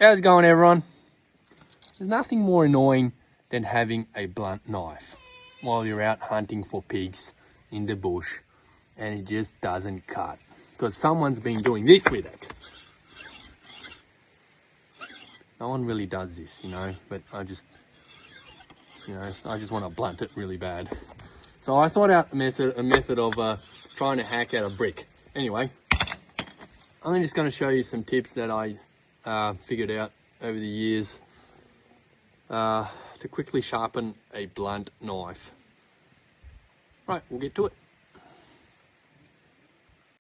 How's it going, everyone? There's nothing more annoying than having a blunt knife while you're out hunting for pigs in the bush and it just doesn't cut because someone's been doing this with it. No one really does this, you know, but I just want to blunt it really bad. So I thought out a method of trying to hack out a brick. Anyway, I'm just going to show you some tips that I figured out over the years to quickly sharpen a blunt knife. Right, we'll get to it.